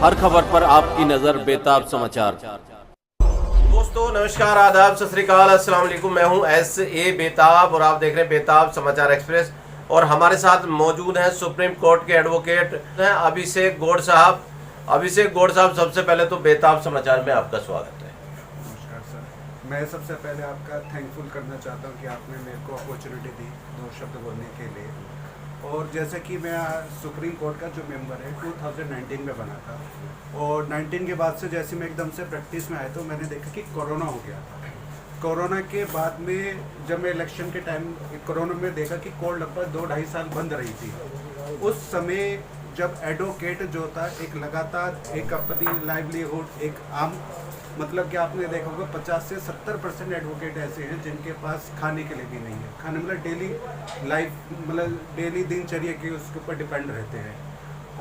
हर खबर पर आपकी नजर बेताब समाचार। दोस्तों नमस्कार, आदाब, सत श्री अकाल, अस्सलाम वालेकुम। मैं हूं S.A. बेताब और आप देख रहे हैं बेताब समाचार एक्सप्रेस। और हमारे साथ मौजूद हैं सुप्रीम कोर्ट के एडवोकेट हैं अभिषेक गौड़ साहब। अभिषेक गौड़ साहब, सबसे पहले तो बेताब समाचार में आपका स्वागत है। नमस्कार सर। मैं सबसे पहले आपका थैंकफुल करना चाहता हूं कि आपने मेरे को अपॉर्चुनिटी दी 2 शब्द बोलने के लिए। और जैसे कि मैं सुप्रीम कोर्ट का जो मेंबर है 2019 में बना था, और 19 के बाद से जैसे मैं एकदम से प्रैक्टिस में आया तो मैंने देखा कि कोरोना हो गया था। कोरोना के बाद में जब मैं इलेक्शन के टाइम कोरोना में देखा कि कोर्ट लगभग 2-2.5 साल बंद रही थी। उस समय जब एडवोकेट जो था एक लगातार एक अपनी लाइवलीहुड एक आम मतलब कि आपने देखा होगा 50 से 70% एडवोकेट ऐसे हैं जिनके पास खाने के लिए भी नहीं है। खाने मतलब डेली लाइफ मतलब डेली दिनचर्या के उसके ऊपर डिपेंड रहते हैं।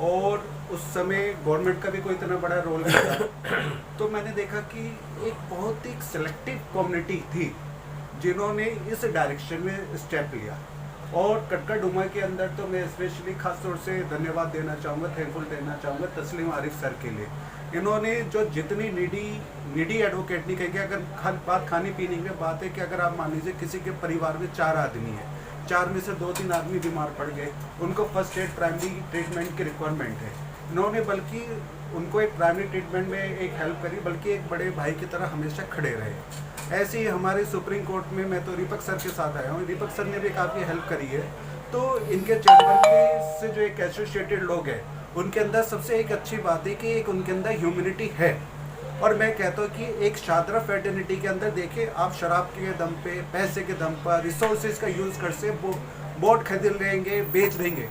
और उस समय गवर्नमेंट का भी कोई इतना बड़ा रोल नहीं था। तो मैंने देखा कि एक बहुत ही सिलेक्टिव कम्युनिटी थी जिन्होंने इस डायरेक्शन में स्टेप लिया। और कटका डुमा के अंदर तो मैं स्पेशली खास तौर से धन्यवाद देना चाहूँगा, थैंकफुल देना चाहूँगा तस्लीम आरिफ सर के लिए। इन्होंने जो जितनी नीडी एडवोकेट नहीं कहेंगे, अगर बात खाने पीने की बात है कि अगर आप मान लीजिए किसी के परिवार में 4 आदमी हैं, 4 में से 2-3 आदमी बीमार पड़ गए, उनको फर्स्ट एड प्राइमरी ट्रीटमेंट की रिक्वायरमेंट है। इन्होंने बल्कि उनको एक प्राइमरी ट्रीटमेंट में एक हेल्प करी, बल्कि एक बड़े भाई की तरह हमेशा खड़े रहे। ऐसे ही हमारे सुप्रीम कोर्ट में मैं तो दीपक सर के साथ आया हूँ, दीपक सर ने भी काफ़ी हेल्प करी है। तो इनके चैम्बर से जो एक एसोसिएटेड लोग हैं उनके अंदर सबसे एक अच्छी बात है कि एक उनके अंदर ह्यूमैनिटी है। और मैं कहता हूँ कि एक शादरा फैटर्निटी के अंदर देखिए, आप शराब के दम पे, पैसे के दम पर, रिसोर्सेज का यूज़ कर से बोट खरीद लेंगे, बेच देंगे,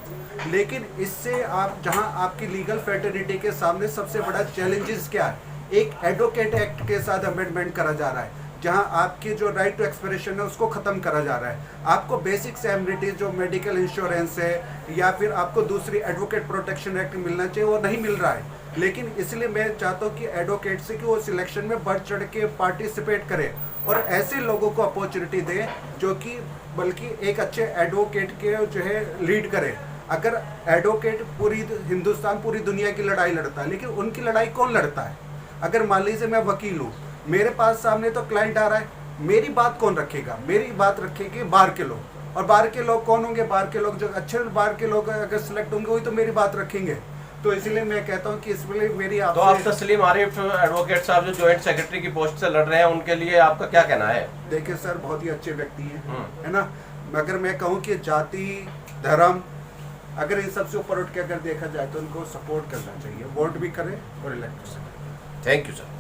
लेकिन इससे आप जहाँ आपकी लीगल फैटर्निटी के सामने सबसे बड़ा चैलेंजेस क्या है, एक एडवोकेट एक्ट के साथ अमेंडमेंट करा जा रहा है जहां आपकी जो राइट टू एक्सप्रेशन है उसको ख़त्म करा जा रहा है। आपको बेसिक एमिनिटीज जो मेडिकल इंश्योरेंस है या फिर आपको दूसरी एडवोकेट प्रोटेक्शन एक्ट मिलना चाहिए वो नहीं मिल रहा है। लेकिन इसलिए मैं चाहता हूँ कि एडवोकेट से कि वो सिलेक्शन में बढ़ चढ़ के पार्टिसिपेट करें और ऐसे लोगों को अपॉर्चुनिटी दें जो कि बल्कि एक अच्छे एडवोकेट के जो है लीड करें। अगर एडवोकेट पूरी हिंदुस्तान पूरी दुनिया की लड़ाई लड़ता है, लेकिन उनकी लड़ाई कौन लड़ता है? अगर मान लीजिए मैं वकील हूँ, मेरे पास सामने तो क्लाइंट आ रहा है, मेरी बात कौन रखेगा? मेरी बात रखेगी बाहर के लोग। और बाहर के लोग कौन होंगे? बाहर के लोग जो अच्छे बाहर के लोग अगर सिलेक्ट होंगे वही तो मेरी बात रखेंगे। तो इसीलिए मैं कहता हूँ कि इसलिए मेरी तो आप तस्लीम आरिफ एडवोकेट साहब जो जॉइंट सेक्रेटरी की पोस्ट से लड़ रहे हैं, उनके लिए आपका क्या कहना है? देखिए सर, बहुत ही अच्छे व्यक्ति हैं, है ना। अगर मैं कहूँ कि जाति धर्म अगर इन सबसे ऊपर उठ के अगर देखा जाए तो उनको सपोर्ट करना चाहिए, वोट भी करें और इलेक्ट कर सकें। Thank you sir.